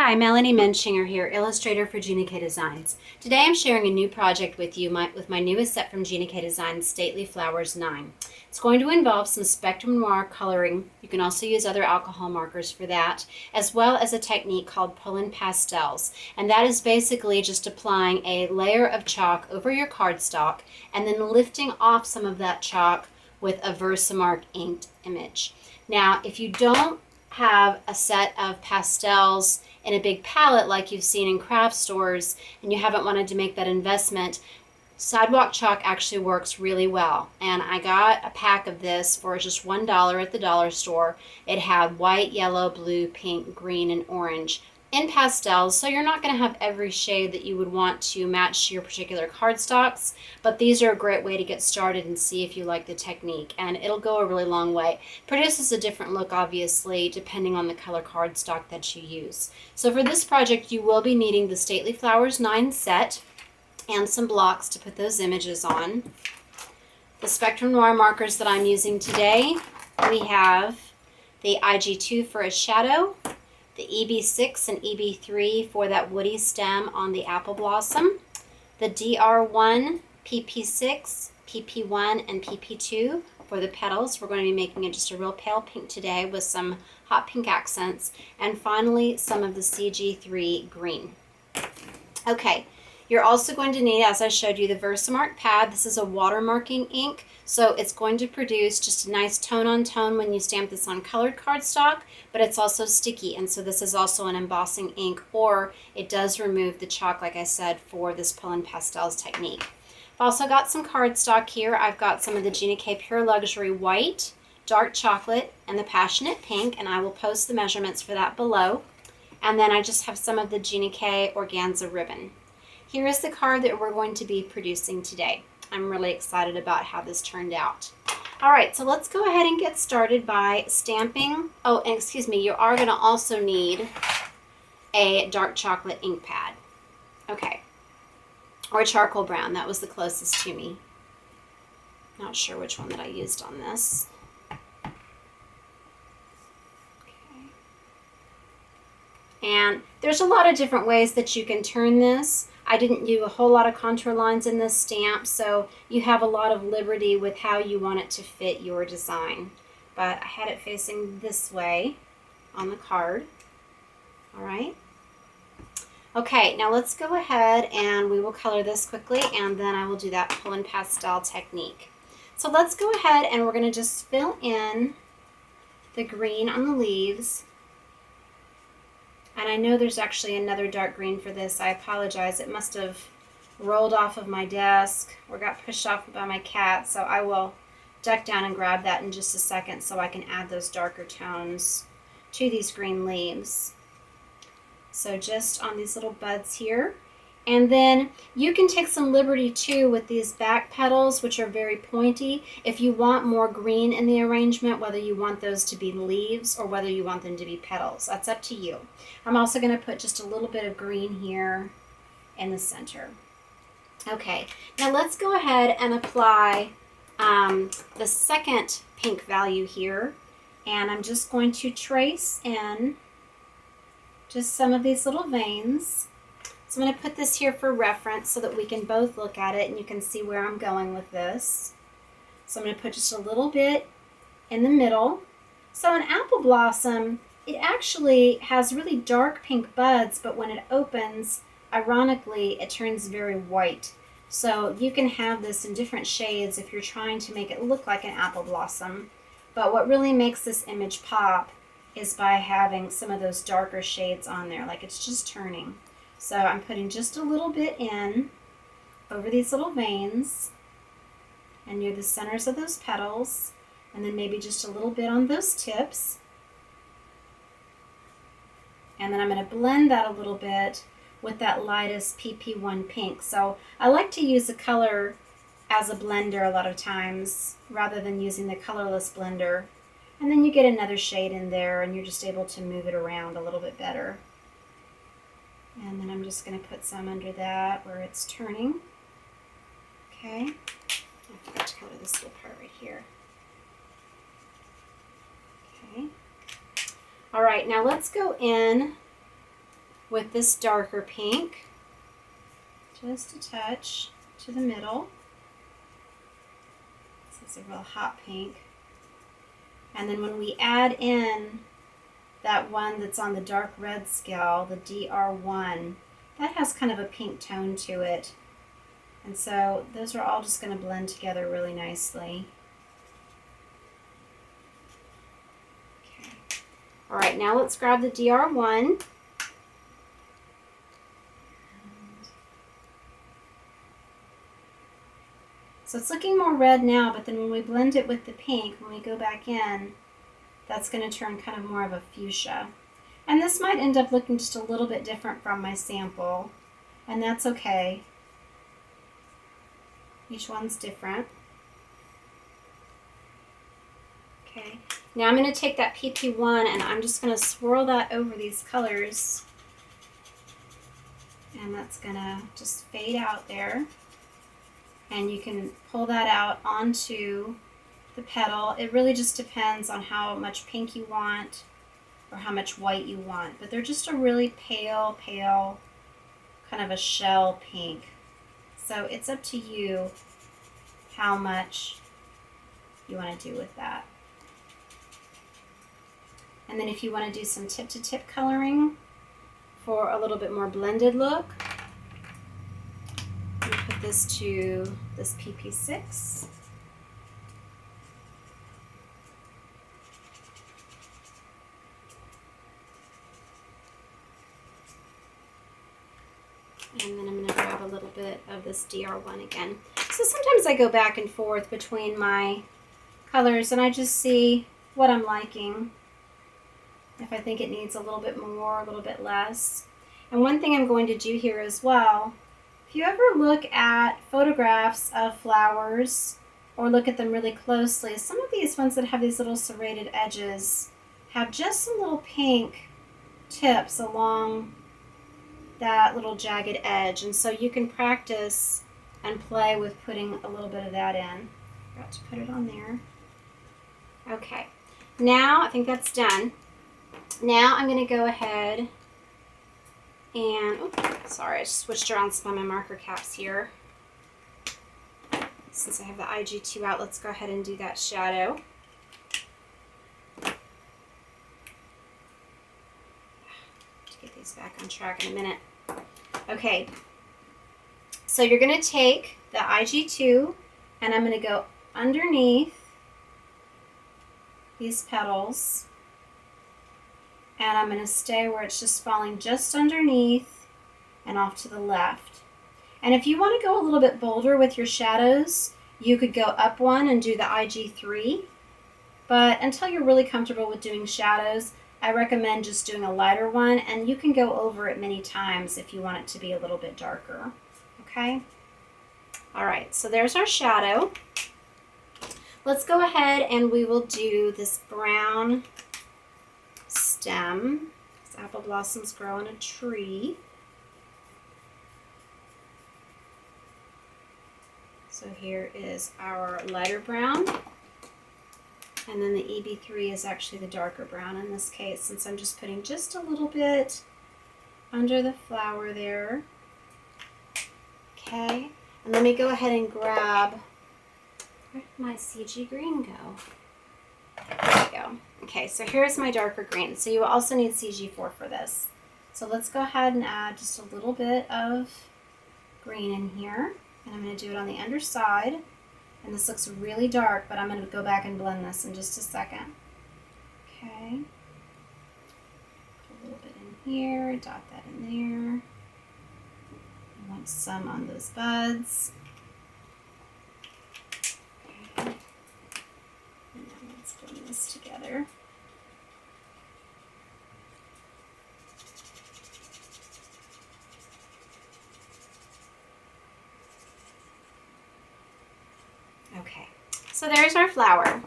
Hi, Melanie Muenchinger here, illustrator for Gina K Designs. Today I'm sharing a new project with you with my newest set from Gina K Designs, Stately Flowers 9. It's going to involve some Spectrum Noir coloring. You can also use other alcohol markers for that, as well as a technique called Pullin Pastels. And that is basically just applying a layer of chalk over your cardstock and then lifting off some of that chalk with a Versamark inked image. Now, if you don't have a set of pastels in a big palette like you've seen in craft stores and you haven't wanted to make that investment, sidewalk chalk actually works really well. And I got a pack of this for just $1 at the dollar store. It had white, yellow, blue, pink, green, and orange in pastels, so you're not going to have every shade that you would want to match your particular cardstocks, but these are a great way to get started and see if you like the technique, and it'll go a really long way. It produces a different look, obviously, depending on the color cardstock that you use. So for this project, you will be needing the Stately Flowers 9 set and some blocks to put those images on. The Spectrum Noir markers that I'm using today, we have the IG2 for a shadow, the EB6 and EB3 for that woody stem on the apple blossom, the DR1, PP6, PP1, and PP2 for the petals. We're going to be making it just a real pale pink today with some hot pink accents, and finally some of the CG3 green. Okay, you're also going to need, as I showed you, the Versamark pad. This is a watermarking ink, so it's going to produce just a nice tone on tone when you stamp this on colored cardstock, but it's also sticky, and so this is also an embossing ink, or it does remove the chalk, like I said, for this Pullin Pastels technique. I've also got some cardstock here. I've got some of the Gina K Pure Luxury White, Dark Chocolate, and the Passionate Pink, and I will post the measurements for that below. And then I just have some of the Gina K Organza ribbon. Here is the card that we're going to be producing today. I'm really excited about how this turned out. All right, so let's go ahead and get started by stamping. Oh, and excuse me, you are going to also need a dark chocolate ink pad. Okay, or charcoal brown. That was the closest to me. Not sure which one that I used on this. And there's a lot of different ways that you can turn this. I didn't do a whole lot of contour lines in this stamp, so you have a lot of liberty with how you want it to fit your design. But I had it facing this way on the card. All right. Okay, now let's go ahead and we will color this quickly, and then I will do that Pullin Pastel technique. So let's go ahead and we're going to just fill in the green on the leaves. And I know there's actually another dark green for this. I apologize. It must have rolled off of my desk or got pushed off by my cat. So I will duck down and grab that in just a second so I can add those darker tones to these green leaves. So just on these little buds here. And then you can take some liberty too with these back petals, which are very pointy. If you want more green in the arrangement, whether you want those to be leaves or whether you want them to be petals, that's up to you. I'm also going to put just a little bit of green here in the center. Okay, now let's go ahead and apply the second pink value here. And I'm just going to trace in just some of these little veins. So I'm going to put this here for reference so that we can both look at it and you can see where I'm going with this. So I'm going to put just a little bit in the middle. So an apple blossom, it actually has really dark pink buds, but when it opens, ironically, it turns very white. So you can have this in different shades if you're trying to make it look like an apple blossom. But what really makes this image pop is by having some of those darker shades on there, like it's just turning. So I'm putting just a little bit in over these little veins and near the centers of those petals, and then maybe just a little bit on those tips. And then I'm going to blend that a little bit with that lightest PP1 pink. So I like to use a color as a blender a lot of times rather than using the colorless blender. And then you get another shade in there and you're just able to move it around a little bit better. And then I'm just going to put some under that where it's turning. Okay. I forgot to color this little part right here. Okay. All right, now let's go in with this darker pink, just a touch to the middle. This is a real hot pink. And then when we add in that one that's on the dark red scale, the DR1, that has kind of a pink tone to it. And so those are all just going to blend together really nicely. Okay. All right, now let's grab the DR1. So it's looking more red now, but then when we blend it with the pink, when we go back in, that's going to turn kind of more of a fuchsia. And this might end up looking just a little bit different from my sample, and that's okay. Each one's different. Okay, now I'm going to take that PP1 and I'm just going to swirl that over these colors. And that's going to just fade out there. And you can pull that out onto the petal. It really just depends on how much pink you want or how much white you want. But they're just a really pale, kind of a shell pink. So it's up to you how much you want to do with that. And then if you want to do some tip-to-tip coloring for a little bit more blended look, you put this to this PP6. And then I'm going to grab a little bit of this DR1 again. So sometimes I go back and forth between my colors and I just see what I'm liking. If I think it needs a little bit more, a little bit less. And one thing I'm going to do here as well, if you ever look at photographs of flowers or look at them really closely, some of these ones that have these little serrated edges have just some little pink tips along that little jagged edge. And so you can practice and play with putting a little bit of that in. Forgot to put it on there. Okay, now I think that's done. Now I'm going to go ahead and, oh, sorry, I switched around some of my marker caps here. Since I have the IG2 out, let's go ahead and do that shadow. To get these back on track in a minute. Okay, so you're going to take the IG2 and I'm going to go underneath these petals. And I'm going to stay where it's just falling just underneath and off to the left. And if you want to go a little bit bolder with your shadows, you could go up one and do the IG3. But until you're really comfortable with doing shadows, I recommend just doing a lighter one, and you can go over it many times if you want it to be a little bit darker. Okay? All right, so there's our shadow. Let's go ahead and we will do this brown stem. These apple blossoms grow on a tree. So here is our lighter brown. And then the EB3 is actually the darker brown in this case, since I'm just putting just a little bit under the flower there. Okay, and let me go ahead and grab, where did my CG green go? There we go. Okay, so here's my darker green. So you also need CG4 for this. So let's go ahead and add just a little bit of green in here. And I'm going to do it on the underside. And this looks really dark, but I'm going to go back and blend this in just a second. Okay. Put a little bit in here, dot that in there. I want some on those buds. Okay. And now let's blend this together. Okay, so there's our flower.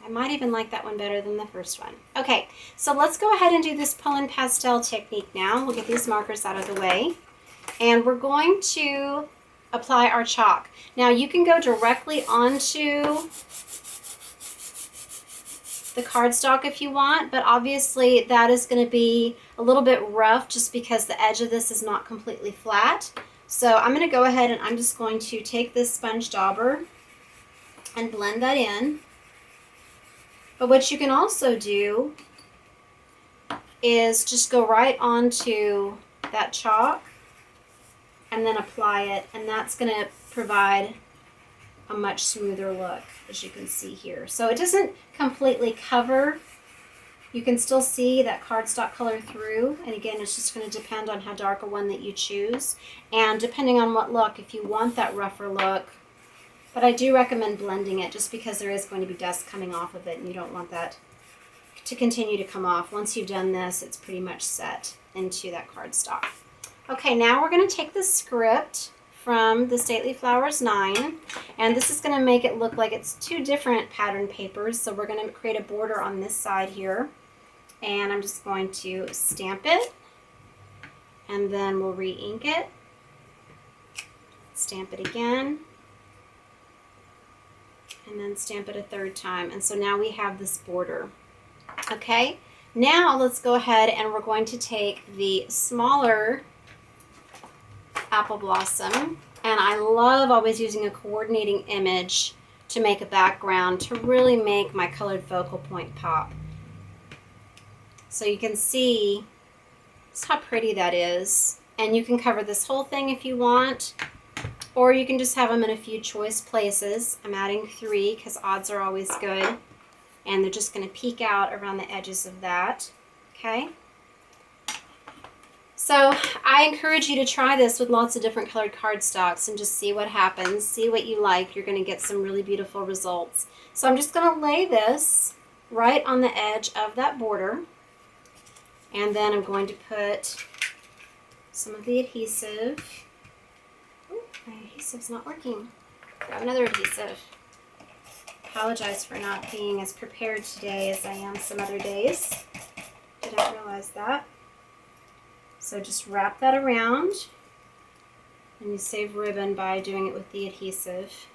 I might even like that one better than the first one. Okay, so let's go ahead and do this Pullin Pastel technique now. We'll get these markers out of the way. And we're going to apply our chalk. Now you can go directly onto the cardstock if you want, but obviously that is going to be a little bit rough just because the edge of this is not completely flat. So I'm going to go ahead and I'm just going to take this sponge dauber and blend that in. But what you can also do is just go right onto that chalk and then apply it, and that's going to provide a much smoother look, as you can see here. So it doesn't completely cover. You can still see that cardstock color through, and again, it's just going to depend on how dark a one that you choose, and depending on what look, if you want that rougher look. But I do recommend blending it just because there is going to be dust coming off of it, and you don't want that to continue to come off. Once you've done this, it's pretty much set into that cardstock. Okay, now we're going to take the script from the Stately Flowers 9, and this is going to make it look like it's two different pattern papers. So we're going to create a border on this side here, and I'm just going to stamp it, and then we'll re-ink it, stamp it again, and then stamp it a third time. And so now we have this border. Okay, now let's go ahead and we're going to take the smaller apple blossom, and I love always using a coordinating image to make a background to really make my colored focal point pop. So you can see just how pretty that is, and you can cover this whole thing if you want, or you can just have them in a few choice places. I'm adding 3 because odds are always good, and they're just going to peek out around the edges of that. Okay. So I encourage you to try this with lots of different colored cardstocks and just see what happens. See what you like. You're going to get some really beautiful results. So I'm just going to lay this right on the edge of that border, and then I'm going to put some of the adhesive. Oh, my adhesive's not working. Grab another adhesive. Apologize for not being as prepared today as I am some other days. Didn't realize that. So just wrap that around, and you save ribbon by doing it with the adhesive.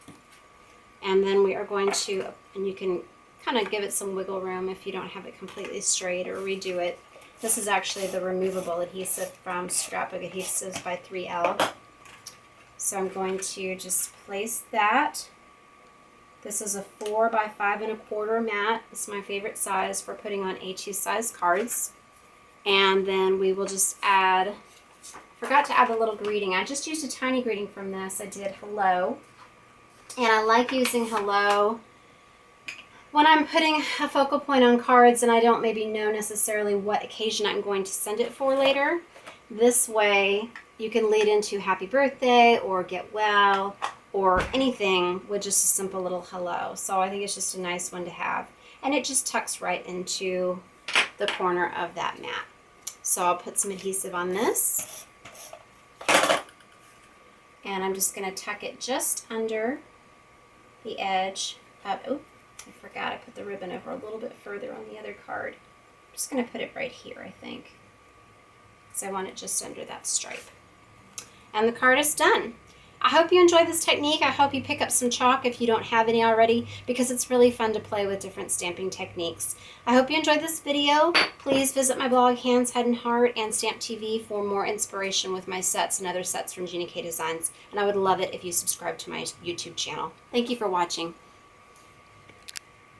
And then we are going to, and you can kind of give it some wiggle room if you don't have it completely straight, or redo it. This is actually the removable adhesive from Scrapbook Adhesives by 3L. So I'm going to just place that. This is a 4 by 5 1/4 mat. It's my favorite size for putting on A2 size cards. And then we will just add, forgot to add the little greeting. I just used a tiny greeting from this. I did hello. And I like using hello when I'm putting a focal point on cards and I don't maybe know necessarily what occasion I'm going to send it for later. This way you can lead into happy birthday or get well or anything with just a simple little hello. So I think it's just a nice one to have. And it just tucks right into the corner of that mat. So I'll put some adhesive on this, and I'm just going to tuck it just under the edge of, oh, I forgot I put the ribbon over a little bit further on the other card. I'm just going to put it right here, I think, because I want it just under that stripe. And the card is done. I hope you enjoyed this technique. I hope you pick up some chalk if you don't have any already, because it's really fun to play with different stamping techniques. I hope you enjoyed this video. Please visit my blog, Hands, Head, and Heart, and Stamp TV for more inspiration with my sets and other sets from Gina K Designs. And I would love it if you subscribe to my YouTube channel. Thank you for watching.